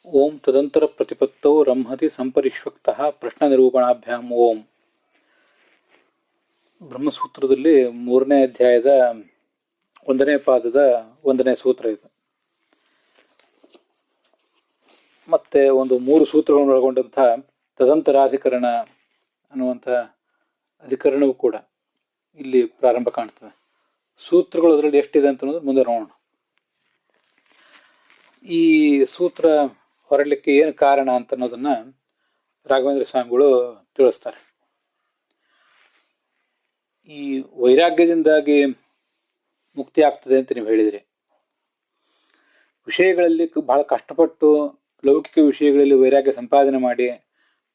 ಓಂ ತದಂತರ ಪ್ರತಿಪತ್ತೌ ರಂಹತಿ ಸಂಪರಿಷ್ವಕ್ತಃ ಪ್ರಶ್ನ ನಿರೂಪಣಾಭ್ಯಾಂ ಓಂ. ಬ್ರಹ್ಮಸೂತ್ರದಲ್ಲಿ 3ನೇ ಅಧ್ಯಾಯದ 1ನೇ ಪಾದದ 1ನೇ ಸೂತ್ರ ಇದು. ಮತ್ತೆ ಒಂದು 3 ಸೂತ್ರಗಳನ್ನು ಒಳಗೊಂಡಂಥ ತದಂತರಾಧಿಕರಣ ಅನ್ನುವಂಥ ಅಧಿಕರಣವೂ ಕೂಡ ಇಲ್ಲಿ ಪ್ರಾರಂಭ ಕಾಣ್ತದೆ. ಸೂತ್ರಗಳು ಅದರಲ್ಲಿ ಎಷ್ಟಿದೆ ಅಂತ ಅನ್ನೋದು ಮುಂದೆ ನೋಡೋಣ. ಈ ಸೂತ್ರ ಹೊರಡಲಿಕ್ಕೆ ಏನು ಕಾರಣ ಅಂತ ಅನ್ನೋದನ್ನ ರಾಘವೇಂದ್ರ ಸ್ವಾಮಿಗಳು ತಿಳಿಸ್ತಾರೆ. ಈ ವೈರಾಗ್ಯದಿಂದಾಗಿ ಮುಕ್ತಿ ಆಗ್ತದೆ ಅಂತ ನೀವು ಹೇಳಿದ್ರಿ. ವಿಷಯಗಳಲ್ಲಿ ಬಹಳ ಕಷ್ಟಪಟ್ಟು ಲೌಕಿಕ ವಿಷಯಗಳಲ್ಲಿ ವೈರಾಗ್ಯ ಸಂಪಾದನೆ ಮಾಡಿ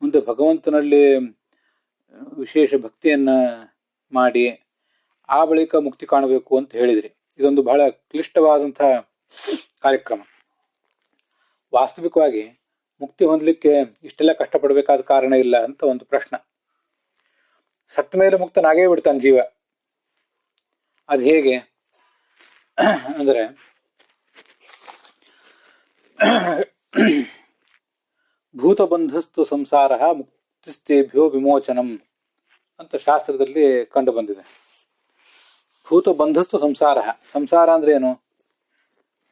ಮುಂದೆ ಭಗವಂತನಲ್ಲಿ ವಿಶೇಷ ಭಕ್ತಿಯನ್ನ ಮಾಡಿ ಆ ಬಳಿಕ ಮುಕ್ತಿ ಕಾಣಬೇಕು ಅಂತ ಹೇಳಿದ್ರಿ. ಇದೊಂದು ಬಹಳ ಕ್ಲಿಷ್ಟವಾದಂತಹ ಕಾರ್ಯಕ್ರಮ. ವಾಸ್ತವಿಕವಾಗಿ ಮುಕ್ತಿ ಹೊಂದಲಿಕ್ಕೆ ಇಷ್ಟೆಲ್ಲ ಕಷ್ಟಪಡಬೇಕಾದ ಕಾರಣ ಇಲ್ಲ ಅಂತ ಒಂದು ಪ್ರಶ್ನೆ. ಸತ್ತ ಮೇಲೆ ಮುಕ್ತನಾಗೇ ಬಿಡ್ತಾನೆ ಜೀವ. ಅದು ಹೇಗೆ ಅಂದ್ರೆ, ಭೂತಬಂಧಸ್ತು ಸಂಸಾರ ಮುಕ್ತಿಸ್ತೇಭ್ಯೋ ವಿಮೋಚನಂ ಅಂತ ಶಾಸ್ತ್ರದಲ್ಲಿ ಕಂಡು ಬಂದಿದೆ. ಭೂತಬಂಧಸ್ತು ಸಂಸಾರ. ಸಂಸಾರ ಅಂದ್ರೆ ಏನು?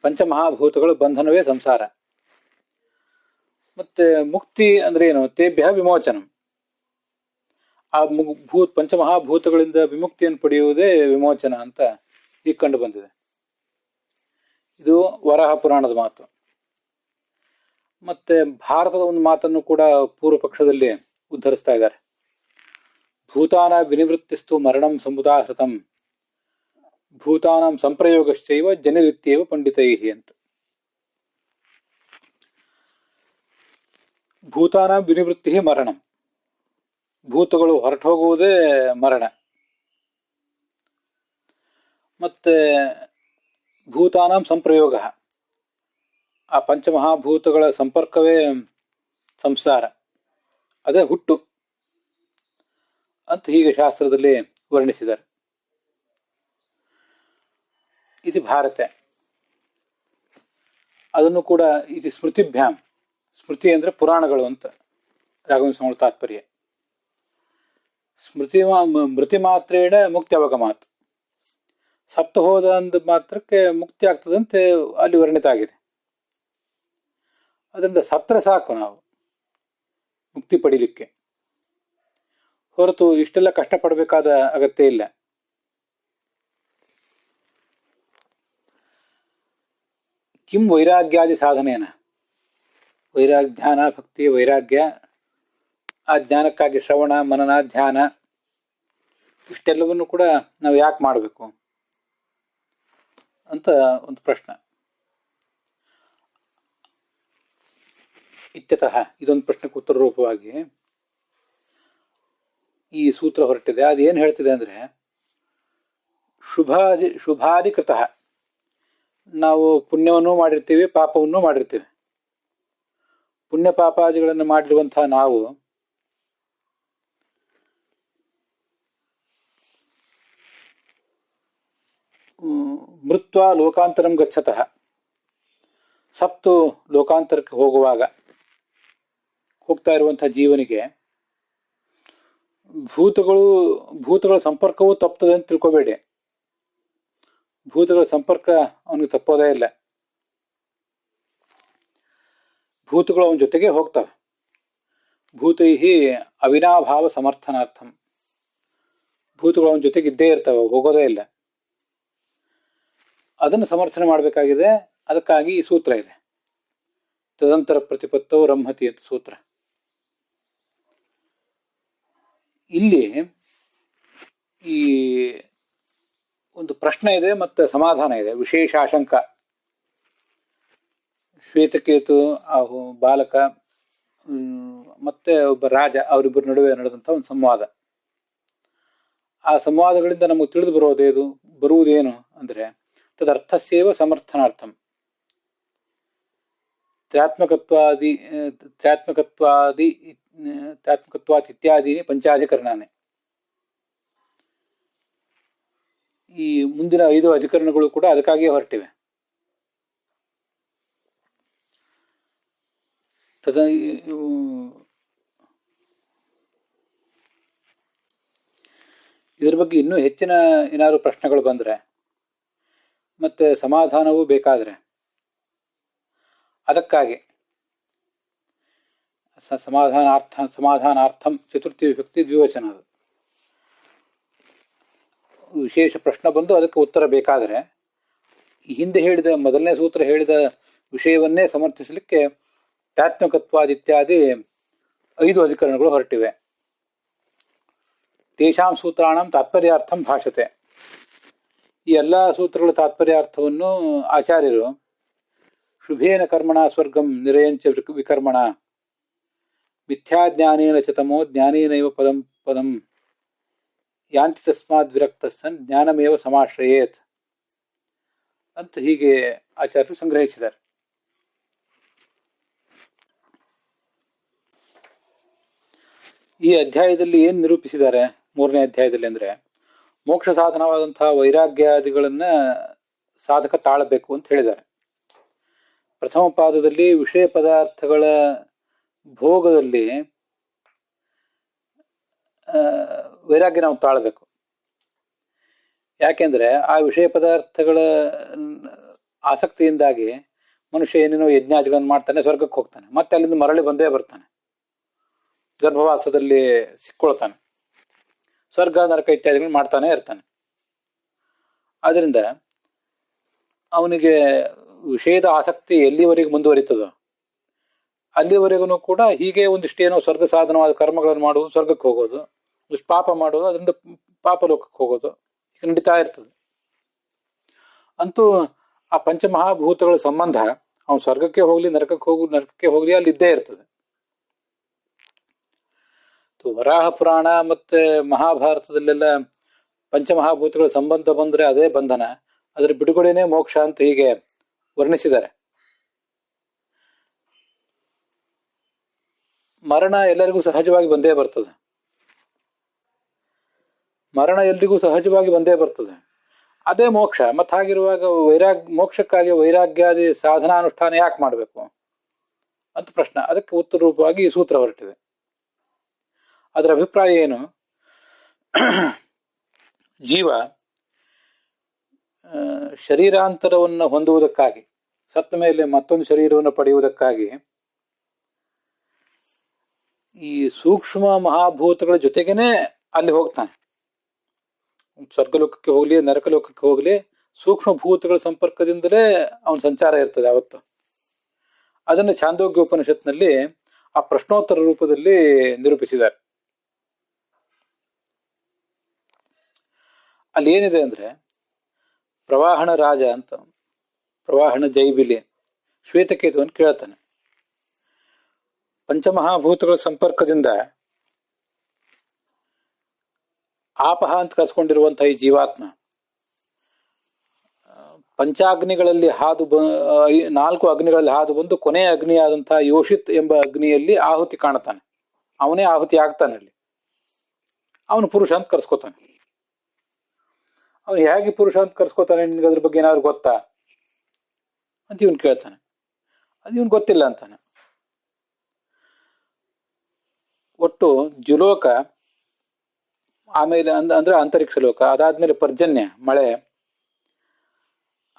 ಪಂಚಮಹಾಭೂತಗಳ ಬಂಧನವೇ ಸಂಸಾರ. ಮತ್ತೆ ಮುಕ್ತಿ ಅಂದ್ರೆ ಏನು? ತೇಭ್ಯ ವಿಮೋಚನಂ. ಆ ಪಂಚಮಹಾಭೂತಗಳಿಂದ ವಿಮುಕ್ತಿಯನ್ನು ಪಡೆಯುವುದೇ ವಿಮೋಚನ ಅಂತ ಈಗ ಕಂಡು ಬಂದಿದೆ. ಇದು ವರಾಹ ಪುರಾಣದ ಮಾತು. ಮತ್ತೆ ಭಾರತದ ಒಂದು ಮಾತನ್ನು ಕೂಡ ಪೂರ್ವ ಪಕ್ಷದಲ್ಲಿ ಉದ್ಧರಿಸ್ತಾ ಇದ್ದಾರೆ. ಭೂತಾನ ವಿನಿವೃತ್ತಿಸ್ತು ಮರಣಂ ಸಮುದಾಹೃತಂ ಭೂತಾನಾಂ ಸಂಪ್ರಯೋಗಶ್ಚೈವ ಜನಿರಿತ್ಯೇವ ಪಂಡಿತೈಹಿ ಅಂತ. ಭೂತಾನಾಂ ವಿನಿವೃತ್ತಿ ಮರಣಂ. ಭೂತಗಳು ಹೊರಟು ಹೋಗುವುದೇ ಮರಣ. ಮತ್ತೆ ಭೂತಾನಾಂ ಸಂಪ್ರಯೋಗ. ಆ ಪಂಚಮಹಾಭೂತಗಳ ಸಂಪರ್ಕವೇ ಸಂಸಾರ, ಅದೇ ಹುಟ್ಟು ಅಂತ ಹೀಗೆ ಶಾಸ್ತ್ರದಲ್ಲಿ ವರ್ಣಿಸಿದ್ದಾರೆ. ಇದು ಭಾರತ. ಅದನ್ನು ಕೂಡ ಇದು ಸ್ಮೃತಿಭ್ಯಾಂ. ಸ್ಮೃತಿ ಅಂದ್ರೆ ಪುರಾಣಗಳು ಅಂತ ರಾಘವೇಂದ್ರ ಸ್ವಾಮಿಗಳ ತಾತ್ಪರ್ಯ. ಮೃತಿ ಮಾತ್ರೇಣ ಮುಕ್ತಿ ಅವಗಮಾತ್. ಸತ್ತು ಹೋದ ಅಂದ ಮಾತ್ರಕ್ಕೆ ಮುಕ್ತಿ ಆಗ್ತದಂತೆ ಅಲ್ಲಿ ವರ್ಣಿತ ಆಗಿದೆ. ಅದರಿಂದ ಸತ್ರ ಸಾಕು ನಾವು ಮುಕ್ತಿ ಪಡಿಲಿಕ್ಕೆ, ಹೊರತು ಇಷ್ಟೆಲ್ಲ ಕಷ್ಟಪಡಬೇಕಾದ ಅಗತ್ಯ ಇಲ್ಲ. ಕಿಂ ವೈರಾಗ್ಯಾದಿ ಸಾಧನೇನ. ಧ್ಯಾನ, ಭಕ್ತಿ, ವೈರಾಗ್ಯ. ಆ ಜ್ಞಾನಕ್ಕಾಗಿ ಶ್ರವಣ, ಮನನ, ಧ್ಯಾನ ಇಷ್ಟೆಲ್ಲವನ್ನು ಕೂಡ ನಾವು ಯಾಕೆ ಮಾಡಬೇಕು ಅಂತ ಒಂದು ಪ್ರಶ್ನೆ. ಇತ್ಯತಃ ಇದೊಂದು ಪ್ರಶ್ನೆಗೆ ಉತ್ತರ ರೂಪವಾಗಿ ಈ ಸೂತ್ರ ಹೊರಟಿದೆ. ಅದೇನು ಹೇಳ್ತಿದೆ ಅಂದ್ರೆ, ಶುಭಾಧಿಕೃತಃ. ನಾವು ಪುಣ್ಯವನ್ನು ಮಾಡಿರ್ತೀವಿ, ಪಾಪವನ್ನು ಮಾಡಿರ್ತೀವಿ. ಪುಣ್ಯ ಪಾಪಾದಿಗಳನ್ನು ಮಾಡಿರುವಂತಹ ನಾವು ಮೃತ್ವ ಲೋಕಾಂತರಂ ಗಚ್ಚತಃ. ಸತ್ತು ಲೋಕಾಂತರಕ್ಕೆ ಹೋಗ್ತಾ ಇರುವಂತಹ ಜೀವನಿಗೆ ಭೂತಗಳ ಸಂಪರ್ಕವೂ ತಪ್ಪುತ್ತದೆ ಅಂತ ತಿಳ್ಕೋಬೇಡಿ. ಭೂತಗಳ ಸಂಪರ್ಕ ಅವನಿಗೆ ತಪ್ಪೋದೇ ಇಲ್ಲ. ಭೂತಗಳು ಅವನ ಜೊತೆಗೆ ಹೋಗ್ತವೆ. ಭೂತೈಹಿ ಅವಿನಾಭಾವ ಸಮರ್ಥನಾರ್ಥಂ. ಭೂತಗಳು ಅವನ ಜೊತೆಗೆ ಇದ್ದೇ ಇರ್ತವೆ, ಹೋಗೋದೇ ಇಲ್ಲ. ಅದನ್ನು ಸಮರ್ಥನೆ ಮಾಡಬೇಕಾಗಿದೆ. ಅದಕ್ಕಾಗಿ ಈ ಸೂತ್ರ ಇದೆ. ತದಂತರ ಪ್ರತಿಪತ್ತೌ ರಂಹತಿ ಅಂತ ಸೂತ್ರ. ಇಲ್ಲಿ ಈ ಒಂದು ಪ್ರಶ್ನೆ ಇದೆ ಮತ್ತೆ ಸಮಾಧಾನ ಇದೆ. ವಿಶೇಷ ಆಶಂಕ. ಶ್ವೇತಕೇತು ಆ ಬಾಲಕ ಮತ್ತೆ ಒಬ್ಬ ರಾಜ, ಅವರಿಬ್ಬರ ನಡುವೆ ನಡೆದಂಥ ಒಂದು ಸಂವಾದ. ಆ ಸಂವಾದಗಳಿಂದ ನಮಗೆ ತಿಳಿದು ಬರುವುದೇನು ಅಂದ್ರೆ, ತದರ್ಥಸ್ಯೇವ ಸಮರ್ಥನಾರ್ಥಂ ತ್ರ್ಯಾತ್ಮಕತ್ವಾತ್ ಇತ್ಯಾದೀನಿ ಪಂಚಾಧಿಕರಣಾನೆ. ಈ ಮುಂದಿನ 5 ಅಧಿಕರಣಗಳು ಕೂಡ ಅದಕ್ಕಾಗಿಯೇ ಹೊರಟಿವೆ. ತದ ಇದ್ರ ಬಗ್ಗೆ ಇನ್ನೂ ಹೆಚ್ಚಿನ ಏನಾದರೂ ಪ್ರಶ್ನೆಗಳು ಬಂದರೆ ಮತ್ತೆ ಸಮಾಧಾನವೂ ಬೇಕಾದರೆ ಅದಕ್ಕಾಗಿ ಸಮಾಧಾನಾರ್ಥಂ ಚತುರ್ಥಿ ವಿಭಕ್ತಿ ದ್ವಿವಚನ. ಅದು ವಿಶೇಷ ಪ್ರಶ್ನೆ ಬಂದು ಅದಕ್ಕೆ ಉತ್ತರ ಬೇಕಾದರೆ ಹಿಂದೆ ಹೇಳಿದ ಮೊದಲನೇ ಸೂತ್ರ ಹೇಳಿದ ವಿಷಯವನ್ನೇ ಸಮರ್ಥಿಸಲಿಕ್ಕೆ ತಾತ್ಮಕತ್ವಾದಿತ್ಯಾದಿ 5 ಅಧಿಕರಣಗಳು ಹೊರಟಿವೆ. ತೇಷಾಂ ಸೂತ್ರಾಣಂ ತಾತ್ಪರ್ಯಾರ್ಥಂ ಭಾಷತೆ. ಈ ಎಲ್ಲ ಸೂತ್ರಗಳ ತಾತ್ಪರ್ಯಾರ್ಥವನ್ನು ಆಚಾರ್ಯರು ಶುಭೇನ ಕರ್ಮಣ ಸ್ವರ್ಗಂ ನಿರಯಂಚ ವಿಕರ್ಮಣ ಮಿಥ್ಯಾಜ್ಞಾನೇನ ಚ ತಮೋ ಜ್ಞಾನೇನೈವ ಪದಂ ಪದಂ ಯಾಂತಿ ತಸ್ಮಾದ್ ವಿರಕ್ತಸ್ಸನ್ ಜ್ಞಾನಮೇವ ಸಮಾಶ್ರಯೇತ್ ಅಂತ ಹೀಗೆ ಆಚಾರ್ಯರು ಸಂಗ್ರಹಿಸಿದ್ದಾರೆ. ಈ ಅಧ್ಯಾಯದಲ್ಲಿ ಏನು ನಿರೂಪಿಸಿದ್ದಾರೆ 3ನೇ ಅಧ್ಯಾಯದಲ್ಲಿ ಅಂದರೆ ಮೋಕ್ಷ ಸಾಧನವಾದಂತಹ ವೈರಾಗ್ಯಾದಿಗಳನ್ನ ಸಾಧಕ ತಾಳಬೇಕು ಅಂತ ಹೇಳಿದ್ದಾರೆ. ಪ್ರಥಮ ಪಾದದಲ್ಲಿ ವಿಷಯ ಪದಾರ್ಥಗಳ ಭೋಗದಲ್ಲಿ ವೈರಾಗ್ಯ ನಾವು ತಾಳಬೇಕು. ಯಾಕೆಂದ್ರೆ ಆ ವಿಷಯ ಪದಾರ್ಥಗಳ ಆಸಕ್ತಿಯಿಂದಾಗಿ ಮನುಷ್ಯ ಏನೇನೋ ಯಜ್ಞಾದಿಗಳನ್ನು ಮಾಡ್ತಾನೆ, ಸ್ವರ್ಗಕ್ಕೆ ಹೋಗ್ತಾನೆ, ಮತ್ತೆ ಅಲ್ಲಿಂದ ಮರಳಿ ಬಂದೇ ಬರ್ತಾನೆ, ಗರ್ಭವಾಸದಲ್ಲಿ ಸಿಕ್ಕೊಳ್ತಾನೆ, ಸ್ವರ್ಗ ನರಕ ಇತ್ಯಾದಿಗಳು ಮಾಡ್ತಾನೆ ಇರ್ತಾನೆ. ಆದ್ರಿಂದ ಅವನಿಗೆ ವಿಷಯದ ಆಸಕ್ತಿ ಎಲ್ಲಿವರೆಗೆ ಮುಂದುವರಿತದೋ ಅಲ್ಲಿವರೆಗೂ ಕೂಡ ಹೀಗೆ ಒಂದಿಷ್ಟೇನೋ ಸ್ವರ್ಗ ಸಾಧನವಾದ ಕರ್ಮಗಳನ್ನು ಮಾಡುವುದು, ಸ್ವರ್ಗಕ್ಕೆ ಹೋಗೋದು, ಇಷ್ಟು ಪಾಪ ಮಾಡೋದು, ಅದರಿಂದ ಪಾಪ ಲೋಕಕ್ಕೆ ಹೋಗೋದು ಈಗ ನಡೀತಾ ಇರ್ತದೆ. ಅಂತೂ ಆ ಪಂಚಮಹಾಭೂತಗಳ ಸಂಬಂಧ ಅವನು ಸ್ವರ್ಗಕ್ಕೆ ಹೋಗ್ಲಿ ನರಕಕ್ಕೆ ಹೋಗ್ಲಿ ಅಲ್ಲಿ ಇದ್ದೇ ಇರ್ತದೆ. ವರಾಹ ಪುರಾಣ ಮತ್ತೆ ಮಹಾಭಾರತದಲ್ಲೆಲ್ಲ ಪಂಚಮಹಾಭೂತಗಳ ಸಂಬಂಧ ಬಂದ್ರೆ ಅದೇ ಬಂಧನ, ಅದರ ಬಿಡುಗಡೆನೇ ಮೋಕ್ಷ ಅಂತ ಹೀಗೆ ವರ್ಣಿಸಿದ್ದಾರೆ. ಮರಣ ಎಲ್ಲರಿಗೂ ಸಹಜವಾಗಿ ಬಂದೇ ಬರ್ತದೆ, ಮರಣ ಎಲ್ರಿಗೂ ಸಹಜವಾಗಿ ಬಂದೇ ಬರ್ತದೆ, ಅದೇ ಮೋಕ್ಷ. ಮತ್ತೆ ಹಾಗಿರುವಾಗ ಮೋಕ್ಷಕ್ಕಾಗಿ ವೈರಾಗ್ಯಾದಿ ಸಾಧನಾನುಷ್ಠಾನ ಯಾಕೆ ಮಾಡಬೇಕು ಅಂತ ಪ್ರಶ್ನೆ. ಅದಕ್ಕೆ ಉತ್ತರ ರೂಪವಾಗಿ ಈ ಸೂತ್ರ ಹೊರಟಿದೆ. ಅದರ ಅಭಿಪ್ರಾಯ ಏನು? ಜೀವ ಶರೀರಾಂತರವನ್ನು ಹೊಂದುವುದಕ್ಕಾಗಿ, ಸತ್ತ ಮೇಲೆ ಮತ್ತೊಂದು ಶರೀರವನ್ನು ಪಡೆಯುವುದಕ್ಕಾಗಿ ಈ ಸೂಕ್ಷ್ಮ ಮಹಾಭೂತಗಳ ಜೊತೆಗೇನೆ ಅಲ್ಲಿ ಹೋಗ್ತಾನೆ. ಸ್ವರ್ಗಲೋಕಕ್ಕೆ ಹೋಗ್ಲಿ ನರಕಲೋಕಕ್ಕೆ ಹೋಗ್ಲಿ ಸೂಕ್ಷ್ಮ ಭೂತಗಳ ಸಂಪರ್ಕದಿಂದಲೇ ಅವನ ಸಂಚಾರ ಇರ್ತದೆ ಅವತ್ತು. ಅದನ್ನು ಛಾಂದೋಗ್ಯ ಉಪನಿಷತ್ನಲ್ಲಿ ಆ ಪ್ರಶ್ನೋತ್ತರ ರೂಪದಲ್ಲಿ ನಿರೂಪಿಸಿದ್ದಾರೆ. ಅಲ್ಲಿ ಏನಿದೆ ಅಂದ್ರೆ, ಪ್ರವಾಹಣ ರಾಜ ಅಂತ, ಪ್ರವಾಹಣ ಜೈಬಿಲಿ ಶ್ವೇತಕೇತುವನ್ನು ಕೇಳ್ತಾನೆ. ಪಂಚಮಹಾಭೂತಗಳ ಸಂಪರ್ಕದಿಂದ ಆಪಹ ಅಂತ ಕರ್ಸ್ಕೊಂಡಿರುವಂತಹ ಈ ಜೀವಾತ್ಮ ಪಂಚಾಗ್ನಿಗಳಲ್ಲಿ 4 ಅಗ್ನಿಗಳಲ್ಲಿ ಹಾದು ಬಂದು ಕೊನೆಯ ಅಗ್ನಿಯಾದಂತಹ ಯೋಷಿತ್ ಎಂಬ ಅಗ್ನಿಯಲ್ಲಿ ಆಹುತಿ ಕಾಣುತ್ತಾನೆ. ಅವನೇ ಆಹುತಿ ಆಗ್ತಾನೆ. ಅಲ್ಲಿ ಅವನು ಪುರುಷ ಅಂತ ಕರ್ಸ್ಕೊತಾನೆ. ಅವನು ಹೇಗೆ ಪುರುಷ ಅಂತ ಕರ್ಸ್ಕೊತಾನೆ, ನಿನ್ಗೆ ಅದ್ರ ಬಗ್ಗೆ ಏನಾದ್ರು ಗೊತ್ತಾ ಅಂತ ಇವನು ಕೇಳ್ತಾನೆ. ಅದು ಇವನ್ ಗೊತ್ತಿಲ್ಲ ಅಂತಾನೆ. ಒಟ್ಟು ಜುಲೋಕ, ಆಮೇಲೆ ಅಂದ್ರೆ ಅಂತರಿಕ್ಷ ಲೋಕ, ಅದಾದ್ಮೇಲೆ ಪರ್ಜನ್ಯ ಮಳೆ,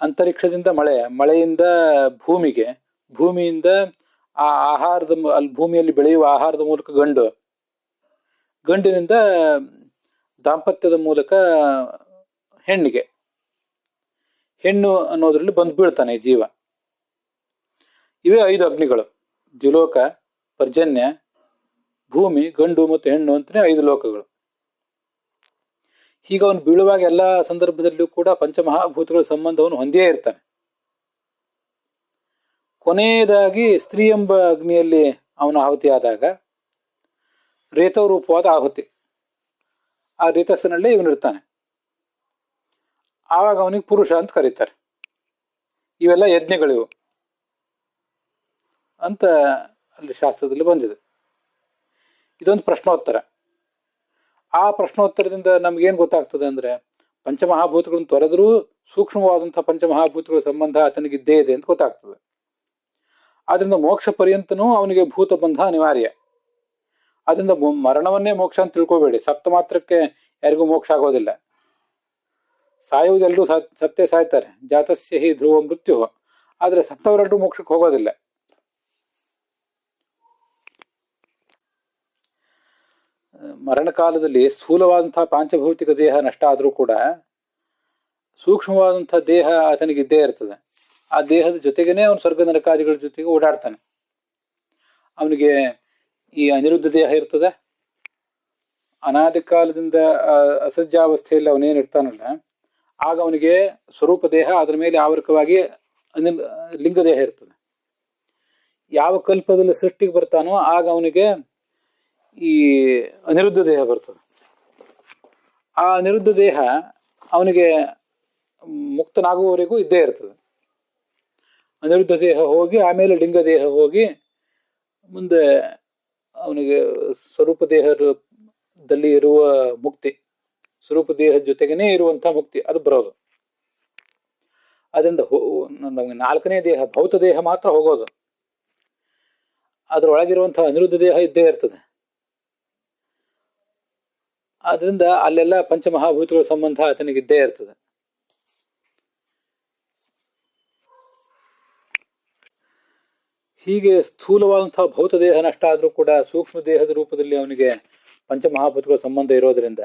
ಅಂತರಿಕ್ಷದಿಂದ ಮಳೆಯಿಂದ ಭೂಮಿಗೆ, ಭೂಮಿಯಿಂದ ಆ ಆಹಾರದ ಅಲ್ಲಿ ಭೂಮಿಯಲ್ಲಿ ಬೆಳೆಯುವ ಆಹಾರದ ಮೂಲಕ ಗಂಡಿನಿಂದ ದಾಂಪತ್ಯದ ಮೂಲಕ ಹೆಣ್ಣಿಗೆ, ಹೆಣ್ಣು ಅನ್ನೋದ್ರಲ್ಲಿ ಬಂದು ಬೀಳ್ತಾನೆ ಜೀವ. ಇವೇ 5 ಅಗ್ನಿಗಳು: ದ್ಯುಲೋಕ, ಪರ್ಜನ್ಯ, ಭೂಮಿ, ಗಂಡು ಮತ್ತು ಹೆಣ್ಣು ಅಂತಾನೆ 5 ಲೋಕಗಳು. ಹೀಗೆ ಅವನು ಬೀಳುವಾಗ ಎಲ್ಲ ಸಂದರ್ಭದಲ್ಲೂ ಕೂಡ ಪಂಚಮಹಾಭೂತಗಳ ಸಂಬಂಧವನ್ನು ಹೊಂದಿಯೇ ಇರ್ತಾನೆ. ಕೊನೆಯದಾಗಿ ಸ್ತ್ರೀ ಎಂಬ ಅಗ್ನಿಯಲ್ಲಿ ಅವನ ಆಹುತಿ ಆದಾಗ ರೇತವ ರೂಪವಾದ ಆಹುತಿ, ಆ ರೇತಸ್ಸಿನಲ್ಲೇ ಇವನಿರ್ತಾನೆ. ಆವಾಗ ಅವನಿಗೆ ಪುರುಷ ಅಂತ ಕರೀತಾರೆ. ಇವೆಲ್ಲ ಯಜ್ಞಗಳಿವು ಅಂತ ಅಲ್ಲಿ ಶಾಸ್ತ್ರದಲ್ಲಿ ಬಂದಿದೆ. ಇದೊಂದು ಪ್ರಶ್ನೋತ್ತರ. ಆ ಪ್ರಶ್ನೋತ್ತರದಿಂದ ನಮ್ಗೇನ್ ಗೊತ್ತಾಗ್ತದೆ ಅಂದ್ರೆ, ಪಂಚಮಹಾಭೂತಗಳನ್ನು ತೊರೆದರೂ ಸೂಕ್ಷ್ಮವಾದಂತಹ ಪಂಚಮಹಾಭೂತಗಳ ಸಂಬಂಧ ಆತನಿಗಿದ್ದೇ ಇದೆ ಅಂತ ಗೊತ್ತಾಗ್ತದೆ. ಆದ್ರಿಂದ ಮೋಕ್ಷ ಪರ್ಯಂತನೂ ಅವನಿಗೆ ಭೂತ ಬಂಧ ಅನಿವಾರ್ಯ. ಅದರಿಂದ ಮರಣವನ್ನೇ ಮೋಕ್ಷ ಅಂತ ತಿಳ್ಕೋಬೇಡಿ. ಸಪ್ತ ಮಾತ್ರಕ್ಕೆ ಯಾರಿಗೂ ಮೋಕ್ಷ ಆಗೋದಿಲ್ಲ. ಸಾಯುವುದೆಲ್ಲರೂ ಸತ್ತೇ ಸಾಯ್ತಾರೆ. ಜಾತಸ್ಯ ಹಿ ಧ್ರುವ ಮೃತ್ಯು. ಆದ್ರೆ ಸತ್ತವರೆಲ್ಲರೂ ಮೋಕ್ಷಕ್ಕೆ ಹೋಗೋದಿಲ್ಲ. ಮರಣ ಕಾಲದಲ್ಲಿ ಸ್ಥೂಲವಾದಂತಹ ಪಾಂಚಭೌತಿಕ ದೇಹ ನಷ್ಟ ಆದರೂ ಕೂಡ ಸೂಕ್ಷ್ಮವಾದಂತಹ ದೇಹ ಆತನಿಗೆ ಇದ್ದೇ ಇರ್ತದೆ. ಆ ದೇಹದ ಜೊತೆಗೇನೆ ಅವನು ಸ್ವರ್ಗ ನರಕಾದಿಗಳ ಜೊತೆಗೆ ಓಡಾಡ್ತಾನೆ. ಅವನಿಗೆ ಈ ಅನಿರುದ್ಧ ದೇಹ ಇರ್ತದೆ. ಅನಾದಿ ಕಾಲದಿಂದ ಅಸಜ್ಜಾವಸ್ಥೆಯಲ್ಲಿ ಅವನೇನು ಇರ್ತಾನಲ್ಲ, ಆಗ ಅವನಿಗೆ ಸ್ವರೂಪ ದೇಹ, ಅದರ ಮೇಲೆ ಆವೃತವಾಗಿ ಲಿಂಗ ದೇಹ ಇರ್ತದೆ. ಯಾವ ಕಲ್ಪದಲ್ಲಿ ಸೃಷ್ಟಿಗೆ ಬರ್ತಾನೋ ಆಗ ಅವನಿಗೆ ಈ ಅನಿರುದ್ಧ ದೇಹ ಬರ್ತದೆ. ಆ ಅನಿರುದ್ಧ ದೇಹ ಅವನಿಗೆ ಮುಕ್ತನಾಗುವವರೆಗೂ ಇದ್ದೇ ಇರ್ತದೆ. ಅನಿರುದ್ಧ ದೇಹ ಹೋಗಿ ಆಮೇಲೆ ಲಿಂಗ ದೇಹ ಹೋಗಿ ಮುಂದೆ ಅವನಿಗೆ ಸ್ವರೂಪ ದೇಹದಲ್ಲಿ ಇರುವ ಮುಕ್ತಿ, ಸ್ವರೂಪ ದೇಹದ ಜೊತೆಗೇನೆ ಇರುವಂತಹ ಮುಕ್ತಿ ಅದು ಬರೋದು. ಅದರಿಂದ ನಮಗೆ ನಾಲ್ಕನೇ ದೇಹ ಭೌತ ದೇಹ ಮಾತ್ರ ಹೋಗೋದು. ಅದರೊಳಗಿರುವಂತಹ ಅನಿರುದ್ಧ ದೇಹ ಇದ್ದೇ ಇರ್ತದೆ. ಆದ್ರಿಂದ ಅಲ್ಲೆಲ್ಲ ಪಂಚಮಹಾಭೂತಗಳ ಸಂಬಂಧ ಆತನಿಗೆ ಇದ್ದೇ ಇರ್ತದೆ. ಹೀಗೆ ಸ್ಥೂಲವಾದಂತಹ ಭೌತ ದೇಹ ನಷ್ಟ ಆದರೂ ಕೂಡ ಸೂಕ್ಷ್ಮ ದೇಹದ ರೂಪದಲ್ಲಿ ಅವನಿಗೆ ಪಂಚಮಹಾಭೂತಗಳ ಸಂಬಂಧ ಇರೋದ್ರಿಂದ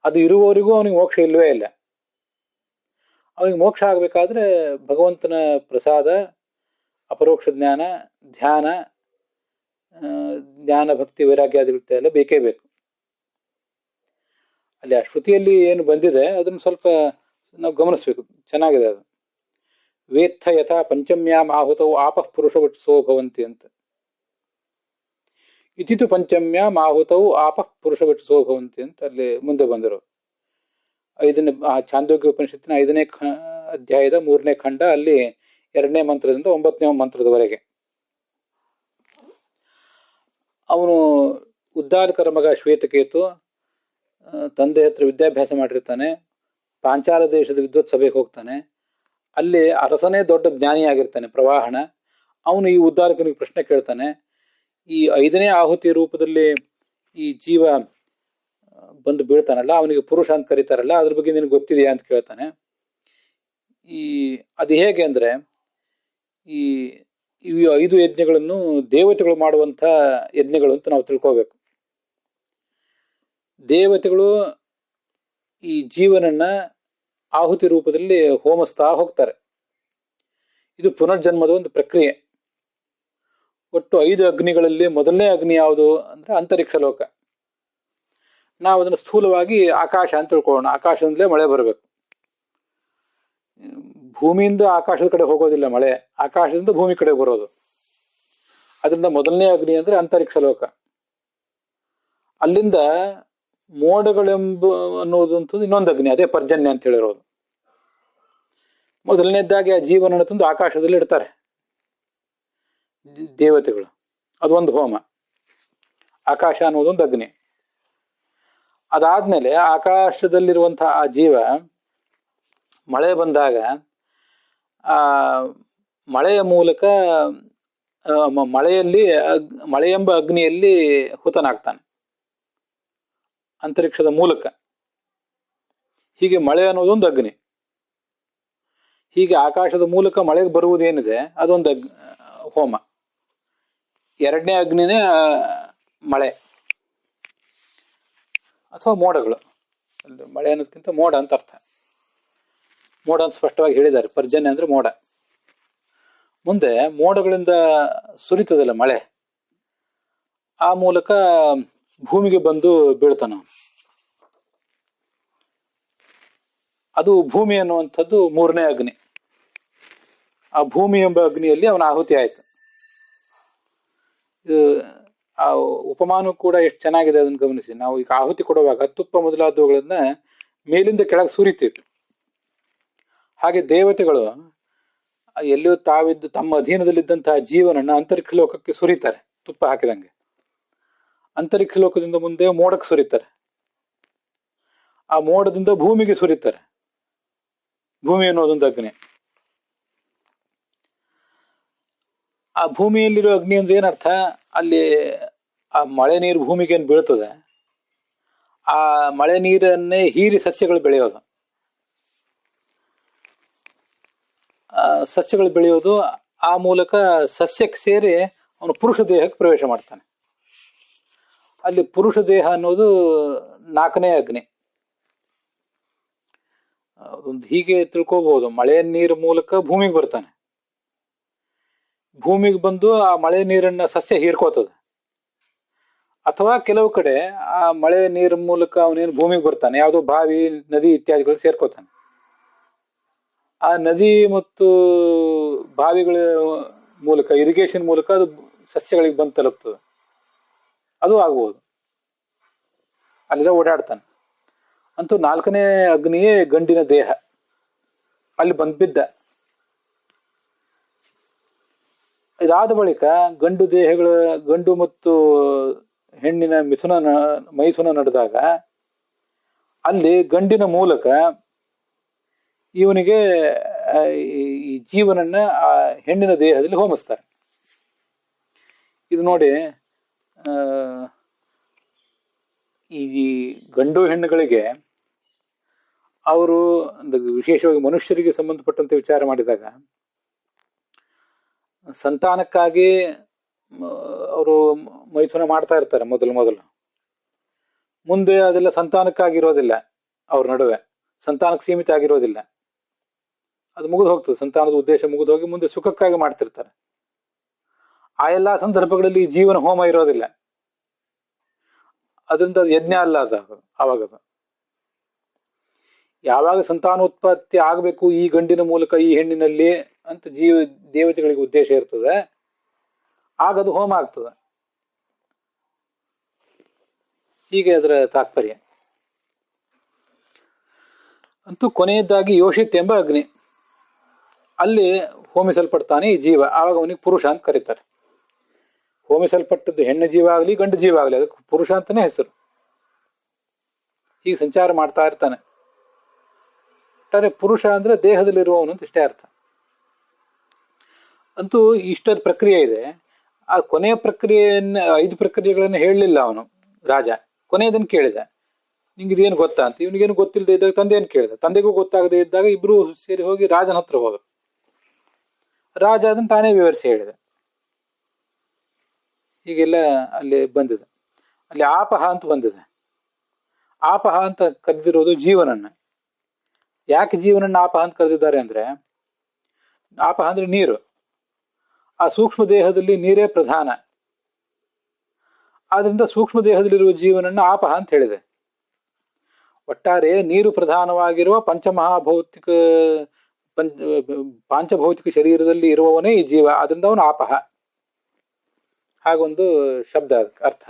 ಅದು ಇರುವವರೆಗೂ ಅವನಿಗೆ ಮೋಕ್ಷ ಇಲ್ಲವೇ ಇಲ್ಲ. ಅವನಿಗೆ ಮೋಕ್ಷ ಆಗಬೇಕಾದ್ರೆ ಭಗವಂತನ ಪ್ರಸಾದ, ಅಪರೋಕ್ಷ ಜ್ಞಾನ, ಧ್ಯಾನ, ಜ್ಞಾನ, ಭಕ್ತಿ, ವೈರಾಗ್ಯಾದಿರುತ್ತೆ ಎಲ್ಲ ಬೇಕೇ ಬೇಕು. ಅಲ್ಲಿ ಆ ಶ್ರುತಿಯಲ್ಲಿ ಏನು ಬಂದಿದೆ ಅದನ್ನು ಸ್ವಲ್ಪ ನಾವು ಗಮನಿಸ್ಬೇಕು. ಚೆನ್ನಾಗಿದೆ ಅದು. ವೇತ್ಥ ಯಥಾ ಪಂಚಮ್ಯಾಂ ಆಹುತವು ಆಪಃ ಪುರುಷವತ್ಸೋ ಭವಂತಿ ಅಂತ. ಇತಿತು ಪಂಚಮ್ಯಾಂ ಆಹುತವು ಆಪಃ ಪುರುಷವತ್ಸೋ ಭವಂತಿ ಅಂತ ಅಲ್ಲಿ ಮುಂದೆ ಬಂದರು. ಚಾಂದೋಗ್ಯ ಉಪನಿಷತ್ತಿನ 5ನೇ ಅಧ್ಯಾಯದ 3ನೇ ಖಂಡ, ಅಲ್ಲಿ 2ನೇ ಮಂತ್ರದಿಂದ 9ನೇ ಮಂತ್ರದವರೆಗೆ. ಅವನು ಉದ್ದಾಲಕರ ಮಗ ಶ್ವೇತಕೇತು ತಂದೆ ಹತ್ರ ವಿದ್ಯಾಭ್ಯಾಸ ಮಾಡಿರ್ತಾನೆ. ಪಾಂಚಾಲ ದೇಶದ ವಿದ್ವತ್ ಸಭೆಗೆ ಹೋಗ್ತಾನೆ. ಅಲ್ಲಿ ಅರಸನೇ ದೊಡ್ಡ ಜ್ಞಾನಿಯಾಗಿರ್ತಾನೆ, ಪ್ರವಾಹಣ. ಅವನು ಈ ಉದ್ದಾಲಕನಿಗೆ ಪ್ರಶ್ನೆ ಕೇಳ್ತಾನೆ. ಈ 5ನೇ ಆಹುತಿ ರೂಪದಲ್ಲಿ ಈ ಜೀವ ಬಂದು ಬೀಳ್ತಾನಲ್ಲ, ಅವನಿಗೆ ಪುರುಷ ಅಂತ ಕರೀತಾರಲ್ಲ, ಅದ್ರ ಬಗ್ಗೆ ನಿನಗೆ ಗೊತ್ತಿದೆಯಾ ಅಂತ ಕೇಳ್ತಾನೆ. ಅದು ಹೇಗೆ ಅಂದ್ರೆ, ಈ 5 ಯಜ್ಞಗಳನ್ನು ದೇವತೆಗಳು ಮಾಡುವಂಥ ಯಜ್ಞಗಳು ಅಂತ ನಾವು ತಿಳ್ಕೋಬೇಕು. ದೇವತೆಗಳು ಈ ಜೀವನನ್ನ ಆಹುತಿ ರೂಪದಲ್ಲಿ ಹೋಮಿಸ್ತಾ ಹೋಗ್ತಾರೆ. ಇದು ಪುನರ್ಜನ್ಮದ ಒಂದು ಪ್ರಕ್ರಿಯೆ. ಒಟ್ಟು 5 ಅಗ್ನಿಗಳಲ್ಲಿ ಮೊದಲನೇ ಅಗ್ನಿ ಯಾವುದು ಅಂದ್ರೆ ಅಂತರಿಕ್ಷ ಲೋಕ. ನಾವು ಅದನ್ನು ಸ್ಥೂಲವಾಗಿ ಆಕಾಶ ಅಂತ ತಿಳ್ಕೊಳ್ಳೋಣ. ಆಕಾಶದಿಂದಲೇ ಮಳೆ ಬರಬೇಕು. ಭೂಮಿಯಿಂದ ಆಕಾಶದ ಕಡೆ ಹೋಗೋದಿಲ್ಲ ಮಳೆ, ಆಕಾಶದಿಂದ ಭೂಮಿ ಕಡೆ ಬರೋದು. ಅದರಿಂದ ಮೊದಲನೇ ಅಗ್ನಿ ಅಂದ್ರೆ ಅಂತರಿಕ್ಷ ಲೋಕ. ಅಲ್ಲಿಂದ ಅನ್ನೋದಂಥದ್ದು ಇನ್ನೊಂದು ಅಗ್ನಿ, ಅದೇ ಪರ್ಜನ್ಯ ಅಂತ ಹೇಳಿರೋದು. ಮೊದಲನೇದಾಗಿ ಆ ಜೀವನ ತಂದು ಆಕಾಶದಲ್ಲಿ ಇಡ್ತಾರೆ ದೇವತೆಗಳು. ಅದೊಂದು ಹೋಮ. ಆಕಾಶ ಅನ್ನೋದೊಂದು ಅಗ್ನಿ. ಅದಾದ್ಮೇಲೆ ಆಕಾಶದಲ್ಲಿರುವಂತಹ ಆ ಜೀವ ಮಳೆ ಬಂದಾಗ ಆ ಮಳೆಯ ಮೂಲಕ ಮಳೆ ಎಂಬ ಅಗ್ನಿಯಲ್ಲಿ ಹುತನಾಗ್ತಾನೆ ಅಂತರಿಕ್ಷದ ಮೂಲಕ. ಹೀಗೆ ಮಳೆ ಅನ್ನೋದೊಂದು ಅಗ್ನಿ. ಹೀಗೆ ಆಕಾಶದ ಮೂಲಕ ಮಳೆಗೆ ಬರುವುದೇನಿದೆ ಅದೊಂದು ಹೋಮ. 2ನೇ ಅಗ್ನಿನೇ ಮಳೆ ಅಥವಾ ಮೋಡಗಳು. ಮಳೆ ಅನ್ನೋದಕ್ಕಿಂತ ಮೋಡ ಅಂತ ಅರ್ಥ. ಮೋಡ ಅಂತ ಸ್ಪಷ್ಟವಾಗಿ ಹೇಳಿದ್ದಾರೆ. ಪರ್ಜನ್ಯ ಅಂದ್ರೆ ಮೋಡ. ಮುಂದೆ ಮೋಡಗಳಿಂದ ಸುರಿತದಲ್ಲ ಮಳೆ, ಆ ಮೂಲಕ ಭೂಮಿಗೆ ಬಂದು ಬೀಳ್ತಾನ. ಅದು ಭೂಮಿ ಅನ್ನುವಂಥದ್ದು 3ನೇ ಅಗ್ನಿ. ಆ ಭೂಮಿ ಎಂಬ ಅಗ್ನಿಯಲ್ಲಿ ಅವನ ಆಹುತಿ ಆಯ್ತು. ಆ ಉಪಮಾನ ಕೂಡ ಎಷ್ಟು ಚೆನ್ನಾಗಿದೆ ಅದನ್ನು ಗಮನಿಸಿ. ನಾವು ಈಗ ಆಹುತಿ ಕೊಡುವಾಗ ತುಪ್ಪ ಮೊದಲಾದವುಗಳನ್ನ ಮೇಲಿಂದ ಕೆಳಗೆ ಸುರಿತಿತ್ತು. ಹಾಗೆ ದೇವತೆಗಳು ಎಲ್ಲಿಯೂ ತಾವಿದ್ದು ತಮ್ಮ ಅಧೀನದಲ್ಲಿದ್ದಂತಹ ಜೀವನನ್ನ ಅಂತರಿಕ್ಷ ಲೋಕಕ್ಕೆ ಸುರಿತಾರೆ, ತುಪ್ಪ ಹಾಕಿದಂಗೆ. ಅಂತರಿಕ್ಷ ಲೋಕದಿಂದ ಮುಂದೆ ಮೋಡಕ್ಕೆ ಸುರಿತಾರೆ. ಆ ಮೋಡದಿಂದ ಭೂಮಿಗೆ ಸುರಿತಾರೆ. ಭೂಮಿ ಅನ್ನೋದೊಂದು ಅಗ್ನಿ. ಆ ಭೂಮಿಯಲ್ಲಿರೋ ಅಗ್ನಿ ಅಂದ್ರೆ ಏನರ್ಥ? ಅಲ್ಲಿ ಆ ಮಳೆ ನೀರು ಭೂಮಿಗೆ ಏನು ಬೀಳ್ತದೆ, ಆ ಮಳೆ ನೀರನ್ನೇ ಹೀರಿ ಸಸ್ಯಗಳು ಬೆಳೆಯೋದು. ಸಸ್ಯಗಳು ಬೆಳೆಯೋದು ಆ ಮೂಲಕ ಸಸ್ಯಕ್ಕೆ ಸೇರಿ ಅವನು ಪುರುಷ ದೇಹಕ್ಕೆ ಪ್ರವೇಶ ಮಾಡ್ತಾನೆ. ಅಲ್ಲಿ ಪುರುಷ ದೇಹ ಅನ್ನೋದು 4ನೇ ಅಗ್ನಿ. ಒಂದು ಹೀಗೆ ತಿಳ್ಕೋಬಹುದು, ಮಳೆ ನೀರು ಮೂಲಕ ಭೂಮಿಗೆ ಬರ್ತಾನೆ, ಭೂಮಿಗೆ ಬಂದು ಆ ಮಳೆ ನೀರನ್ನ ಸಸ್ಯ ಹೀರ್ಕೋತದೆ. ಅಥವಾ ಕೆಲವು ಕಡೆ ಆ ಮಳೆ ನೀರಿನ ಮೂಲಕ ಅವನೇನು ಭೂಮಿಗೆ ಬರ್ತಾನೆ, ಯಾವುದೋ ಬಾವಿ ನದಿ ಇತ್ಯಾದಿಗಳು ಸೇರ್ಕೋತಾನೆ. ಆ ನದಿ ಮತ್ತು ಬಾವಿಗಳ ಮೂಲಕ, ಇರಿಗೇಷನ್ ಮೂಲಕ ಅದು ಸಸ್ಯಗಳಿಗೆ ಬಂದು ತಲುಪ್ತದೆ. ಅದು ಆಗ್ಬೋದು, ಅಲ್ಲಿಂದ ಓಡಾಡ್ತಾನೆ. ಅಂತೂ 4ನೇ ಅಗ್ನಿಯೇ ಗಂಡಿನ ದೇಹ, ಅಲ್ಲಿ ಬಂದ್ಬಿದ್ದ. ಇದಾದ ಬಳಿಕ ಗಂಡು ಮತ್ತು ಹೆಣ್ಣಿನ ಮೈಥುನ ನಡೆದಾಗ ಅಲ್ಲಿ ಗಂಡಿನ ಮೂಲಕ ಇವನಿಗೆ ಈ ಜೀವನನ್ನ ಆ ಹೆಣ್ಣಿನ ದೇಹದಲ್ಲಿ ಹೋಮಿಸ್ತಾರೆ. ಇದು ನೋಡಿ, ಈ ಗಂಡು ಹೆಣ್ಣುಗಳಿಗೆ ಅವರು ವಿಶೇಷವಾಗಿ ಮನುಷ್ಯರಿಗೆ ಸಂಬಂಧಪಟ್ಟಂತೆ ವಿಚಾರ ಮಾಡಿದಾಗ ಸಂತಾನಕ್ಕಾಗಿ ಅವರು ಮೈಥುನ ಮಾಡ್ತಾ ಇರ್ತಾರೆ ಮೊದಲು. ಮುಂದೆ ಅದೆಲ್ಲ ಸಂತಾನಕ್ಕಾಗಿರೋದಿಲ್ಲ, ಅವ್ರ ನಡುವೆ ಸಂತಾನಕ್ಕೆ ಸೀಮಿತ ಆಗಿರೋದಿಲ್ಲ, ಅದು ಮುಗಿದು ಹೋಗ್ತದೆ. ಸಂತಾನದ ಉದ್ದೇಶ ಮುಗಿದು ಹೋಗಿ ಮುಂದೆ ಸುಖಕ್ಕಾಗಿ ಮಾಡ್ತಿರ್ತಾರೆ. ಆ ಎಲ್ಲಾ ಸಂದರ್ಭಗಳಲ್ಲಿ ಜೀವನ ಹೋಮ ಇರೋದಿಲ್ಲ, ಅದರಿಂದ ಯಜ್ಞ ಅಲ್ಲ ಅದು. ಆವಾಗದು ಯಾವಾಗ ಸಂತಾನೋತ್ಪತ್ತಿ ಆಗಬೇಕು ಈ ಗಂಡಿನ ಮೂಲಕ ಈ ಹೆಣ್ಣಿನಲ್ಲಿ ಅಂತ ದೇವತೆಗಳಿಗೆ ಉದ್ದೇಶ ಇರ್ತದೆ, ಆಗದು ಹೋಮ ಆಗ್ತದೆ. ಹೀಗೆ ಅದರ ತಾತ್ಪರ್ಯ. ಅಂತೂ ಕೊನೆಯದಾಗಿ ಯೋಷಿತ್ ಎಂಬ ಅಗ್ನಿ, ಅಲ್ಲಿ ಹೋಮಿಸಲ್ಪಡ್ತಾನೆ ಈ ಜೀವ. ಆವಾಗ ಅವನಿಗೆ ಪುರುಷ ಅಂತ ಕರೀತಾರೆ. ಹೋಮಿಸಲ್ಪಟ್ಟದ್ದು ಹೆಣ್ಣು ಜೀವ ಆಗಲಿ ಗಂಡು ಜೀವ ಆಗಲಿ ಅದಕ್ಕೆ ಪುರುಷ ಅಂತಾನೆ ಹೆಸರು. ಹೀಗೆ ಸಂಚಾರ ಮಾಡ್ತಾ ಇರ್ತಾನೆ. ಪುರುಷ ಅಂದ್ರೆ ದೇಹದಲ್ಲಿರುವವನು ಅಂತ ಇಷ್ಟೇ ಅರ್ಥ. ಅಂತೂ ಇಷ್ಟದ ಪ್ರಕ್ರಿಯೆ ಇದೆ. ಆ ಕೊನೆಯ ಪ್ರಕ್ರಿಯೆಯನ್ನ 5 ಪ್ರಕ್ರಿಯೆಗಳನ್ನು ಹೇಳಲಿಲ್ಲ ಅವನು ರಾಜ. ಕೊನೆಯದನ್ನು ಕೇಳಿದ, ನಿಂಗೆ ಇದೇನು ಗೊತ್ತಾ ಅಂತ. ಇವನಿಗೇನು ಗೊತ್ತಿಲ್ಲದೆ ಇದ್ದಾಗ ತಂದೆಯನ್ನು ಕೇಳಿದ. ತಂದೆಗೂ ಗೊತ್ತಾಗದೆ ಇದ್ದಾಗ ಇಬ್ರು ಸೇರಿ ಹೋಗಿ ರಾಜನ ಹತ್ರ ಹೋದರು. ರಾಜ ಅದನ್ನು ತಾನೇ ವಿವರಿಸಿ ಹೇಳಿದ. ಹೀಗೆಲ್ಲ ಅಲ್ಲಿ ಬಂದಿದೆ. ಅಲ್ಲಿ ಆಪಹ ಅಂತ ಬಂದಿದೆ. ಆಪಹ ಅಂತ ಕರೆದಿರೋದು ಜೀವನನ್ನ. ಯಾಕೆ ಜೀವನನ್ನ ಆಪಹ ಅಂತ ಕರೆದಿದ್ದಾರೆ ಅಂದ್ರೆ, ಆಪಹ ಅಂದ್ರೆ ನೀರು. ಆ ಸೂಕ್ಷ್ಮ ದೇಹದಲ್ಲಿ ನೀರೇ ಪ್ರಧಾನ. ಆದ್ರಿಂದ ಸೂಕ್ಷ್ಮ ದೇಹದಲ್ಲಿರುವ ಜೀವನನ್ನ ಆಪಹ ಅಂತ ಹೇಳಿದೆ. ಒಟ್ಟಾರೆ ನೀರು ಪ್ರಧಾನವಾಗಿರುವ ಪಾಂಚಭೌತಿಕ ಶರೀರದಲ್ಲಿ ಇರುವವನೇ ಈ ಜೀವ. ಆದ್ರಿಂದ ಅವನು ಆಪಹ. ಹಾಗೊಂದು ಶಬ್ದ ಅರ್ಥ.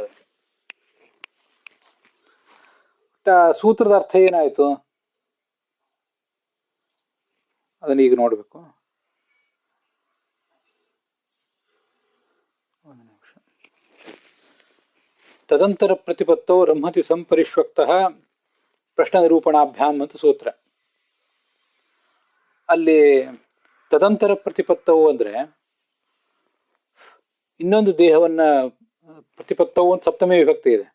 ಸೂತ್ರದ ಅರ್ಥ ಏನಾಯ್ತು ಅದನ್ನ ಈಗ ನೋಡ್ಬೇಕು. ತದಂತರ ಪ್ರತಿಪತ್ತೋ ರಮ್ಹತಿ ಸಂಪರಿಷ್ವಕ್ತಃ ಪ್ರಶ್ನ ನಿರೂಪಣಾಭ್ಯಾಮ್ ಅಂತ ಸೂತ್ರ. ಅಲ್ಲಿ ತದಂತರ ಪ್ರತಿಪತ್ತವು ಅಂದ್ರೆ ಇನ್ನೊಂದು ದೇಹವನ್ನ, ಪ್ರತಿಪತ್ತವು ಅಂತ ಸಪ್ತಮಿ ವಿಭಕ್ತಿ ಇದೆ,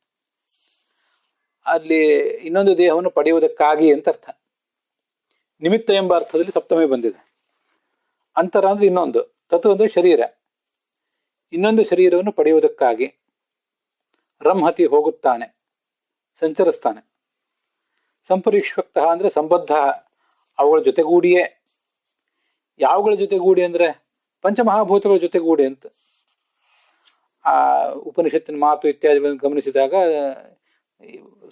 ಅಲ್ಲಿ ಇನ್ನೊಂದು ದೇಹವನ್ನು ಪಡೆಯುವುದಕ್ಕಾಗಿ ಅಂತ ಅರ್ಥ. ನಿಮಿತ್ತ ಎಂಬ ಅರ್ಥದಲ್ಲಿ ಸಪ್ತಮಿ ಬಂದಿದೆ. ಅಂತರ ಅಂದ್ರೆ ಇನ್ನೊಂದು, ತತ್ ಅಂದ್ರೆ ಶರೀರ, ಇನ್ನೊಂದು ಶರೀರವನ್ನು ಪಡೆಯುವುದಕ್ಕಾಗಿ. ರಂಹತಿ ಹೋಗುತ್ತಾನೆ, ಸಂಚರಿಸ್ತಾನೆ. ಸಂಪರಿಷ್ವಕ್ತಃ ಅಂದ್ರೆ ಸಂಬದ್ಧ, ಅವುಗಳ ಜೊತೆಗೂಡಿಯೇ. ಯಾವುಗಳ ಜೊತೆಗೂಡಿ ಅಂದ್ರೆ ಪಂಚಮಹಾಭೂತಗಳ ಜೊತೆಗೂಡಿ ಅಂತ. ಆ ಉಪನಿಷತ್ತಿನ ಮಾತು ಇತ್ಯಾದಿಗಳನ್ನು ಗಮನಿಸಿದಾಗ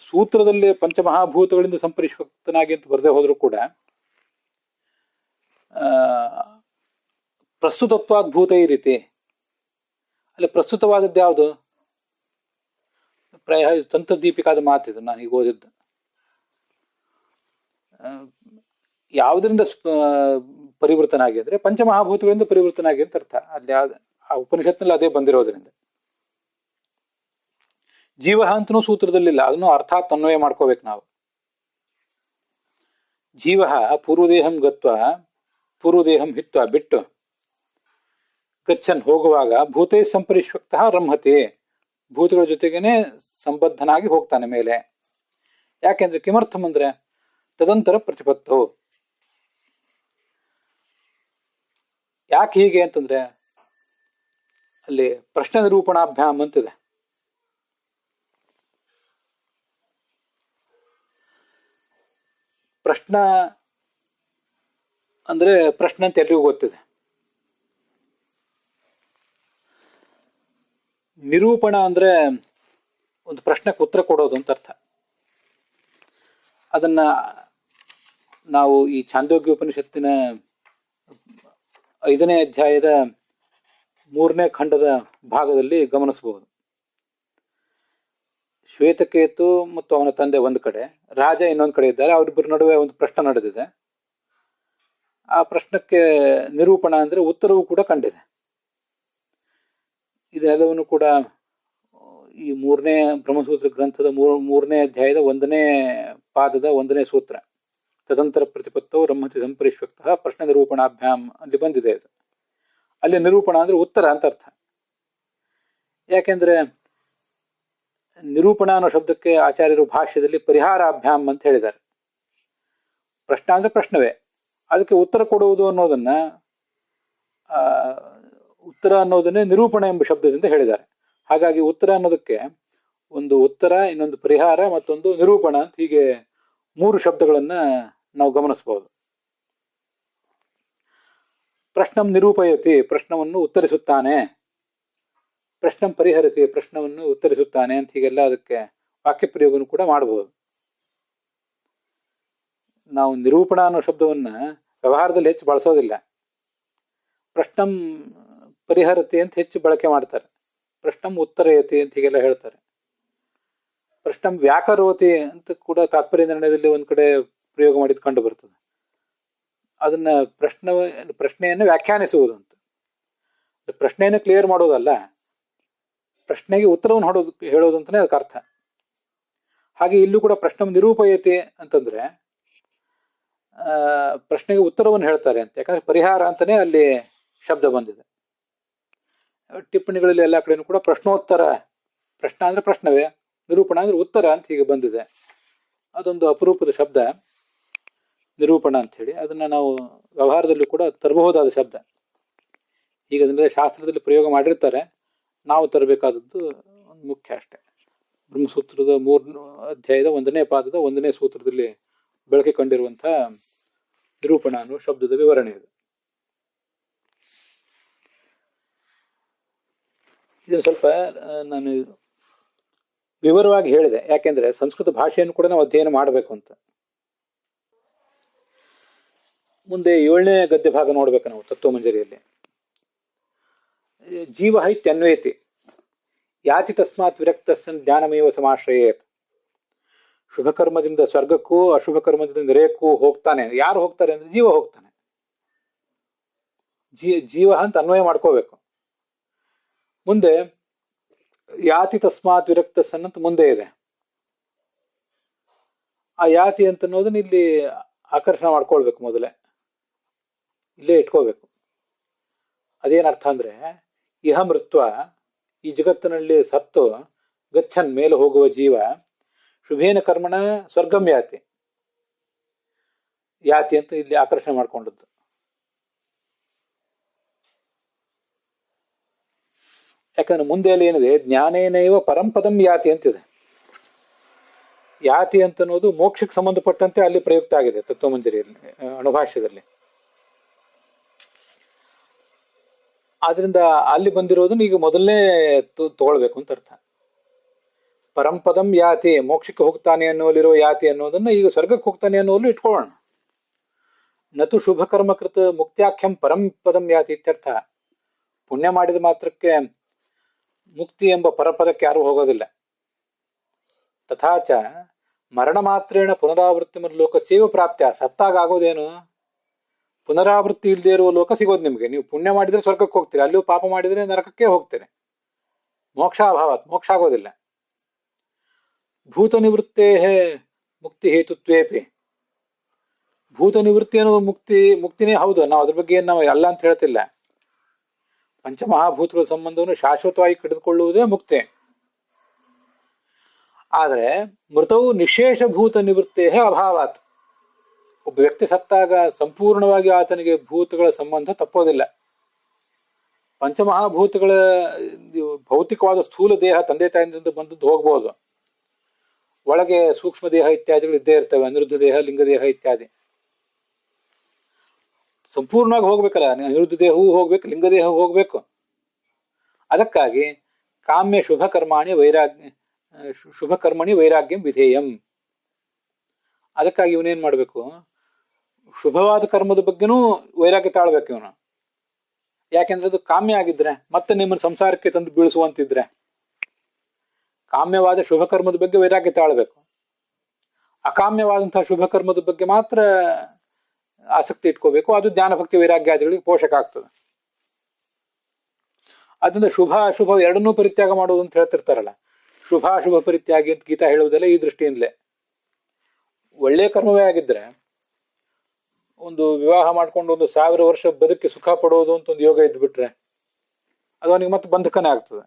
ಸೂತ್ರದಲ್ಲಿ ಪಂಚಮಹಾಭೂತಗಳಿಂದ ಸಂಪರಿಷ್ವಕ್ತನಾಗಿ ಅಂತ ಬರದೇ ಹೋದ್ರು ಕೂಡ ಪ್ರಸ್ತುತತ್ವಾದ್ಭೂತ ಈ ರೀತಿ ಅಲ್ಲಿ ಪ್ರಸ್ತುತವಾದದ್ದು ಯಾವುದು? ಪ್ರಾಯ ತಂತ್ರದೀಪಿಕಾದ ಮಾತಿದು ನಾನು ಈಗ ಓದಿದ್ದು. ಯಾವುದರಿಂದ ಪರಿವರ್ತನಾಗಿ ಅಂದ್ರೆ ಪಂಚಮಹಾಭೂತಗಳಿಂದ ಪರಿವರ್ತನಾಗಿ ಅಂತ ಅರ್ಥ. ಅಲ್ಲಿ ಆ ಉಪನಿಷತ್ನಲ್ಲಿ ಅದೇ ಬಂದಿರೋದ್ರಿಂದ. ಜೀವ ಅಂತನೂ ಸೂತ್ರದಲ್ಲಿಲ್ಲ, ಅದನ್ನು ಅರ್ಥಾತ್ ಅನ್ವಯ ಮಾಡ್ಕೋಬೇಕು ನಾವು. ಜೀವ ಪೂರ್ವದೇಹಂ ಗತ್ವ ಪೂರ್ವದೇಹಂ ಹಿತ್ವ ಬಿಟ್ಟು ಗಚ್ಚನ್ ಹೋಗುವಾಗ ಭೂತೈ ಸಂಪರಿಷ್ವಕ್ತಃ ರಮ್ಹತಿ, ಭೂತಗಳ ಜೊತೆಗೇನೆ ಸಂಬದ್ಧನಾಗಿ ಹೋಗ್ತಾನೆ ಮೇಲೆ. ಯಾಕೆಂದ್ರೆ ಕಿಮರ್ಥಂ ಅಂದ್ರೆ ತದಂತರ ಪ್ರತಿಪತ್ತು. ಯಾಕೆ ಹೀಗೆ ಅಂತಂದ್ರೆ ಅಲ್ಲಿ ಪ್ರಶ್ನೆ ನಿರೂಪಣಾಭ್ಯಾಮ್ ಅಂತಿದೆ. ಪ್ರಶ್ನ ಅಂದ್ರೆ ಪ್ರಶ್ನೆ ಅಂತ ಎಲ್ರಿಗೂ ಗೊತ್ತಿದೆ. ನಿರೂಪಣ ಅಂದ್ರೆ ಒಂದು ಪ್ರಶ್ನೆಗೆ ಉತ್ತರ ಕೊಡೋದು ಅಂತ ಅರ್ಥ. ಅದನ್ನ ನಾವು ಈ ಛಾಂದೋಗ್ಯ ಉಪನಿಷತ್ತಿನ 5ನೇ ಅಧ್ಯಾಯದ 3ನೇ ಖಂಡದ ಭಾಗದಲ್ಲಿ ಗಮನಿಸಬಹುದು. ಶ್ವೇತಕೇತು ಮತ್ತು ಅವನ ತಂದೆ ಒಂದು ಕಡೆ, ರಾಜ ಇನ್ನೊಂದು ಕಡೆ ಇದ್ದಾರೆ. ಅವರಿಬ್ಬರ ನಡುವೆ ಒಂದು ಪ್ರಶ್ನೆ ನಡೆದಿದೆ. ಆ ಪ್ರಶ್ನಕ್ಕೆ ನಿರೂಪಣ ಅಂದ್ರೆ ಉತ್ತರವೂ ಕೂಡ ಕಂಡಿದೆ. ಇದೆಲ್ಲವನ್ನು ಕೂಡ ಈ 3ನೇ ಬ್ರಹ್ಮಸೂತ್ರ ಗ್ರಂಥದ 3ನೇ ಅಧ್ಯಾಯದ 1ನೇ ಪಾದದ 1ನೇ ಸೂತ್ರ, ತದಂತರ ಪ್ರತಿಪತ್ತೋ ರಮ್ಮತಿ ಸಂಪರಿಷ್ವಕ್ತಃ ಪ್ರಶ್ನೆ ನಿರೂಪಣಾಭ್ಯಾಮ್ ಅಲ್ಲಿ ಬಂದಿದೆ. ಇದು ಅಲ್ಲಿ ನಿರೂಪಣ ಅಂದ್ರೆ ಉತ್ತರ ಅಂತ ಅರ್ಥ. ಯಾಕೆಂದ್ರೆ ನಿರೂಪಣ ಅನ್ನೋ ಶಬ್ದಕ್ಕೆ ಆಚಾರ್ಯರು ಭಾಷ್ಯದಲ್ಲಿ ಪರಿಹಾರಾಭ್ಯಾಮ್ ಅಂತ ಹೇಳಿದ್ದಾರೆ. ಪ್ರಶ್ನೆ ಅಂದ್ರೆ ಪ್ರಶ್ನವೇ, ಅದಕ್ಕೆ ಉತ್ತರ ಕೊಡುವುದು ಅನ್ನೋದನ್ನ ಉತ್ತರ ಅನ್ನೋದನ್ನೇ ನಿರೂಪಣ ಎಂಬ ಶಬ್ದದಿಂದ ಹೇಳಿದ್ದಾರೆ. ಹಾಗಾಗಿ ಉತ್ತರ ಅನ್ನೋದಕ್ಕೆ ಒಂದು ಉತ್ತರ, ಇನ್ನೊಂದು ಪರಿಹಾರ, ಮತ್ತೊಂದು ನಿರೂಪಣ ಅಂತ ಹೀಗೆ 3 ಶಬ್ದಗಳನ್ನ ನಾವು ಗಮನಿಸಬಹುದು. ಪ್ರಶ್ನಂ ನಿರೂಪಯತಿ, ಪ್ರಶ್ನವನ್ನು ಉತ್ತರಿಸುತ್ತಾನೆ. ಪ್ರಶ್ನಂ ಪರಿಹರತಿ, ಪ್ರಶ್ನವನ್ನು ಉತ್ತರಿಸುತ್ತಾನೆ ಅಂತ ಹೀಗೆಲ್ಲ ಅದಕ್ಕೆ ವಾಕ್ಯ ಪ್ರಯೋಗವನ್ನು ಕೂಡ ಮಾಡಬಹುದು. ನಾವು ನಿರೂಪಣ ಅನ್ನೋ ಶಬ್ದವನ್ನ ವ್ಯವಹಾರದಲ್ಲಿ ಹೆಚ್ಚು ಬಳಸೋದಿಲ್ಲ. ಪ್ರಶ್ನಂ ಪರಿಹರತಿ ಅಂತ ಹೆಚ್ಚು ಬಳಕೆ ಮಾಡ್ತಾರೆ. ಪ್ರಶ್ನಂ ಉತ್ತರಯತಿ ಅಂತ ಹೀಗೆಲ್ಲ ಹೇಳ್ತಾರೆ. ಪ್ರಶ್ನಂ ವ್ಯಾಕರೋತಿ ಅಂತ ಕೂಡ ತಾತ್ಪರ್ಯ ನಿರ್ಣಯದಲ್ಲಿ ಒಂದ್ ಕಡೆ ಪ್ರಯೋಗ ಮಾಡಿದ್ ಕಂಡು ಬರ್ತದೆ. ಅದನ್ನ ಪ್ರಶ್ನೆಯನ್ನು ವ್ಯಾಖ್ಯಾನಿಸುವುದು ಅಂತ. ಪ್ರಶ್ನೆಯನ್ನು ಕ್ಲಿಯರ್ ಮಾಡೋದಲ್ಲ, ಪ್ರಶ್ನೆಗೆ ಉತ್ತರವನ್ನು ಹೇಳೋದು ಅಂತಾನೆ ಅದಕ್ಕೆ ಅರ್ಥ. ಹಾಗೆ ಇಲ್ಲೂ ಕೂಡ ಪ್ರಶ್ನಂ ನಿರೂಪಯತಿ ಅಂತಂದ್ರೆ ಪ್ರಶ್ನೆಗೆ ಉತ್ತರವನ್ನು ಹೇಳ್ತಾರೆ ಅಂತ. ಯಾಕಂದ್ರೆ ಪರಿಹಾರ ಅಂತಾನೆ ಅಲ್ಲಿ ಶಬ್ದ ಬಂದಿದೆ. ಟಿಪ್ಪಣಿಗಳಲ್ಲಿ ಎಲ್ಲ ಕಡೆನೂ ಕೂಡ ಪ್ರಶ್ನೋತ್ತರ, ಪ್ರಶ್ನ ಅಂದ್ರೆ ಪ್ರಶ್ನವೇ, ನಿರೂಪಣ ಅಂದ್ರೆ ಉತ್ತರ ಅಂತ ಹೀಗೆ ಬಂದಿದೆ. ಅದೊಂದು ಅಪರೂಪದ ಶಬ್ದ ನಿರೂಪಣ ಅಂತ ಹೇಳಿ. ಅದನ್ನ ನಾವು ವ್ಯವಹಾರದಲ್ಲೂ ಕೂಡ ತರಬಹುದಾದ ಶಬ್ದ. ಈಗ ಅದನ್ನೆಲ್ಲ ಶಾಸ್ತ್ರದಲ್ಲಿ ಪ್ರಯೋಗ ಮಾಡಿರ್ತಾರೆ, ನಾವು ತರಬೇಕಾದದ್ದು ಒಂದು ಮುಖ್ಯ ಅಷ್ಟೇ. ಬ್ರಹ್ಮಸೂತ್ರದ 3 ಅಧ್ಯಾಯದ 1ನೇ ಪಾದದ 1ನೇ ಸೂತ್ರದಲ್ಲಿ ಬಳಕೆ ಕಂಡಿರುವಂತಹ ನಿರೂಪಣ ಅನ್ನುವ ಶಬ್ದದ ವಿವರಣೆ ಇದು. ಇದನ್ನು ಸ್ವಲ್ಪ ನಾನು ವಿವರವಾಗಿ ಹೇಳಿದೆ, ಯಾಕೆಂದ್ರೆ ಸಂಸ್ಕೃತ ಭಾಷೆಯನ್ನು ಕೂಡ ನಾವು ಅಧ್ಯಯನ ಮಾಡಬೇಕು ಅಂತ. ಮುಂದೆ 7ನೇ ಗದ್ಯ ಭಾಗ ನೋಡ್ಬೇಕು ನಾವು ತತ್ವಮಂಜರಿಯಲ್ಲಿ. ಜೀವ ಇತ್ಯನ್ವೇತಿ ಯಾತಿ ತಸ್ಮಾತ್ ವಿರಕ್ತಸ್ಸನ್ ಜ್ಞಾನಮೇವ ಸಮಾಶ್ರಯೇತ್. ಶುಭ ಕರ್ಮದಿಂದ ಸ್ವರ್ಗಕ್ಕೂ ಅಶುಭ ಕರ್ಮದಿಂದ ನರಕಕ್ಕೂ ಹೋಗ್ತಾನೆ. ಯಾರು ಹೋಗ್ತಾರೆ ಅಂದ್ರೆ ಜೀವ ಹೋಗ್ತಾನೆ. ಜೀವ ಅಂತ ಅನ್ವಯ ಮಾಡ್ಕೋಬೇಕು. ಮುಂದೆ ಯಾತಿ ತಸ್ಮಾತ್ ವಿರಕ್ತಸ್ಸನ್ ಅಂತ ಮುಂದೆ ಇದೆ. ಆ ಯಾತಿ ಅಂತ ಅನ್ನೋದನ್ನ ಇಲ್ಲಿ ಆಕರ್ಷಣೆ ಮಾಡ್ಕೊಳ್ಬೇಕು, ಮೊದಲೇ ಇಲ್ಲೇ ಇಟ್ಕೋಬೇಕು. ಅದೇನರ್ಥ ಅಂದ್ರೆ ಇಹ ಮೃತ್ವ, ಈ ಜಗತ್ತಿನಲ್ಲಿ ಸತ್ತು ಗಚ್ಚನ್ ಮೇಲೆ ಹೋಗುವ ಜೀವ ಶುಭೇನ ಕರ್ಮಣ ಸ್ವರ್ಗಂ ಯಾತಿ, ಯಾತಿ ಅಂತ ಇಲ್ಲಿ ಆಕರ್ಷಣೆ ಮಾಡ್ಕೊಂಡದ್ದು. ಯಾಕಂದ್ರೆ ಮುಂದೆ ಅಲ್ಲಿ ಏನಿದೆ, ಜ್ಞಾನೇನೈವ ಪರಂಪದಂ ಯಾತಿ ಅಂತಿದೆ. ಯಾತಿ ಅಂತ ಅನ್ನೋದು ಮೋಕ್ಷಕ್ಕೆ ಸಂಬಂಧಪಟ್ಟಂತೆ ಅಲ್ಲಿ ಪ್ರಯುಕ್ತ ಆಗಿದೆ ತತ್ವಮಂಜರಿಯಲ್ಲಿ, ಅಣುಭಾಷ್ಯದಲ್ಲಿ. ಆದ್ರಿಂದ ಅಲ್ಲಿ ಬಂದಿರೋದನ್ನ ಈಗ ಮೊದಲನೇ ತಗೊಳ್ಬೇಕು ಅಂತ ಅರ್ಥ. ಪರಂಪದಂ ಯಾತಿ, ಮೋಕ್ಷಕ್ಕೆ ಹೋಗ್ತಾನೆ ಅನ್ನೋಲಿರೋ ಯಾತಿ ಅನ್ನೋದನ್ನ ಈಗ ಸ್ವರ್ಗಕ್ಕೆ ಹೋಗ್ತಾನೆ ಅನ್ನೋಲು ಇಟ್ಕೊಳ್ಳೋಣ. ನತು ಶುಭ ಕರ್ಮಕೃತ ಮುಕ್ತ್ಯಾಖ್ಯಂ ಪರಂಪದಂ ಯಾತಿ ಇತ್ಯರ್ಥ. ಪುಣ್ಯ ಮಾಡಿದ ಮಾತ್ರಕ್ಕೆ ಮುಕ್ತಿ ಎಂಬ ಪರಪದಕ್ಕೆ ಯಾರು ಹೋಗೋದಿಲ್ಲ. ತಥಾಚ ಮರಣ ಮಾತ್ರೇಣ ಪುನರಾವೃತ್ತಿ ಲೋಕಸ್ಯೈವ ಪ್ರಾಪ್ತ್ಯ. ಸತ್ತಾಗ ಆಗೋದೇನು? ಪುನರಾವೃತ್ತಿ ಇಲ್ಲದೆ ಇರುವ ಲೋಕ ಸಿಗೋದು ನಿಮ್ಗೆ. ನೀವು ಪುಣ್ಯ ಮಾಡಿದ್ರೆ ಸ್ವರ್ಗಕ್ಕೆ ಹೋಗ್ತೀರಿ, ಅಲ್ಲಿಯೂ ಪಾಪ ಮಾಡಿದ್ರೆ ನರಕಕ್ಕೆ ಹೋಗ್ತೀರಿ. ಮೋಕ್ಷಾಭಾವತ್, ಮೋಕ್ಷ ಆಗೋದಿಲ್ಲ. ಭೂತ ನಿವೃತ್ತೇ ಮುಕ್ತಿ ಹೇತುತ್ವೇಪಿ. ಭೂತ ನಿವೃತ್ತಿ ಅನ್ನೋದು ಮುಕ್ತಿನೇ ಹೌದು. ನಾವು ಅದ್ರ ಬಗ್ಗೆ ನಾವು ಅಲ್ಲ ಅಂತ ಹೇಳ್ತಿಲ್ಲ. ಪಂಚಮಹಾಭೂತಗಳ ಸಂಬಂಧವನ್ನು ಶಾಶ್ವತವಾಗಿ ಕಡಿದುಕೊಳ್ಳುವುದೇ ಮುಕ್ತಿ. ಆದರೆ ಮೃತವು ನಿಶೇಷಭೂತ ನಿವೃತ್ತೇ ಅಭಾವಾತ್. ಒಬ್ಬ ವ್ಯಕ್ತಿ ಸತ್ತಾಗ ಸಂಪೂರ್ಣವಾಗಿ ಆತನಿಗೆ ಭೂತಗಳ ಸಂಬಂಧ ತಪ್ಪೋದಿಲ್ಲ. ಪಂಚಮಹಾಭೂತಗಳ ಭೌತಿಕವಾದ ಸ್ಥೂಲ ದೇಹ ತಂದೆ ತಾಯಿಯಿಂದ ಬಂದದ್ದು ಹೋಗ್ಬೋದು, ಒಳಗೆ ಸೂಕ್ಷ್ಮ ದೇಹ ಇತ್ಯಾದಿಗಳು ಇದ್ದೇ ಇರ್ತವೆ, ಅನಿರುದ್ಧ ದೇಹ, ಲಿಂಗ ದೇಹ ಇತ್ಯಾದಿ. ಸಂಪೂರ್ಣವಾಗಿ ಹೋಗ್ಬೇಕಲ್ಲ, ಅನಿರುದ್ಧ ದೇಹವೂ ಹೋಗ್ಬೇಕು, ಲಿಂಗ ದೇಹ ಹೋಗ್ಬೇಕು. ಅದಕ್ಕಾಗಿ ಕಾಮ್ಯ ಶುಭ ಕರ್ಮಣಿ ವೈರಾಗ್ಯಂ ವಿಧೇಯಂ. ಅದಕ್ಕಾಗಿ ಇವನೇನ್ ಮಾಡ್ಬೇಕು, ಶುಭವಾದ ಕರ್ಮದ ಬಗ್ಗೆನೂ ವೈರಾಗ್ಯ ತಾಳ್ಬೇಕು ಇವನು. ಯಾಕೆಂದ್ರೆ ಅದು ಕಾಮ್ಯ ಆಗಿದ್ರೆ, ಮತ್ತೆ ನಿಮ್ಮನ್ನು ಸಂಸಾರಕ್ಕೆ ತಂದು ಬೀಳಿಸುವಂತಿದ್ರೆ ಕಾಮ್ಯವಾದ ಶುಭ ಕರ್ಮದ ಬಗ್ಗೆ ವೈರಾಗ್ಯ ತಾಳ್ಬೇಕು. ಅಕಾಮ್ಯವಾದಂತಹ ಶುಭ ಕರ್ಮದ ಬಗ್ಗೆ ಮಾತ್ರ ಆಸಕ್ತಿ ಇಟ್ಕೋಬೇಕು. ಅದು ಜ್ಞಾನ ಭಕ್ತಿ ವೈರಾಗ್ಯಾದಿಗಳಿಗೆ ಪೋಷಕ ಆಗ್ತದೆ. ಅದರಿಂದ ಶುಭ ಅಶುಭ ಎರಡನ್ನೂ ಪರಿತ್ಯಾಗ ಮಾಡುವುದು ಅಂತ ಹೇಳ್ತಿರ್ತಾರಲ್ಲ, ಶುಭಾಶುಭ ಪರಿತ್ಯಾಗಿ ಅಂತ ಗೀತಾ ಹೇಳುವುದಲ್ಲ ಈ ದೃಷ್ಟಿಯಿಂದಲೇ. ಒಳ್ಳೆ ಕರ್ಮವೇ ಆಗಿದ್ರೆ ಒಂದು ವಿವಾಹ ಮಾಡ್ಕೊಂಡು 1000 ವರ್ಷ ಬದುಕಿ ಸುಖ ಪಡೋದು ಅಂತ ಒಂದು ಯೋಗ ಇದ್ಬಿಟ್ರೆ ಅದು ಅವನಿಗೆ ಮತ್ತೆ ಬಂಧಕನೇ ಆಗ್ತದೆ.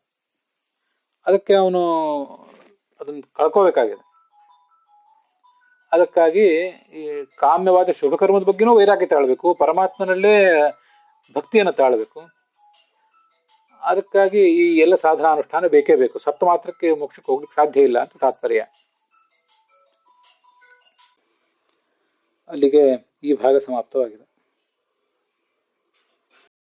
ಅದಕ್ಕೆ ಅವನು ಅದನ್ನು ಕಳ್ಕೋಬೇಕಾಗಿದೆ. ಅದಕ್ಕಾಗಿ ಈ ಕಾಮ್ಯವಾದ ಶುಭ ಕರ್ಮದ ಬಗ್ಗೆನೂ ವೈರಾಗ್ಯ ತಾಳ್ಬೇಕು, ಪರಮಾತ್ಮನಲ್ಲೇ ಭಕ್ತಿಯನ್ನು ತಾಳ್ಬೇಕು. ಅದಕ್ಕಾಗಿ ಈ ಎಲ್ಲ ಸಾಧನಾನುಷ್ಠಾನ ಬೇಕೇ ಬೇಕು. ಸತ್ತ ಮಾತ್ರಕ್ಕೆ ಮೋಕ್ಷಕ್ಕೆ ಹೋಗ್ಲಿಕ್ಕೆ ಸಾಧ್ಯ ಇಲ್ಲ ಅಂತ ತಾತ್ಪರ್ಯ. ಅಲ್ಲಿಗೆ ಈ ಭಾಗ ಸಮಾಪ್ತವಾಗಿದೆ.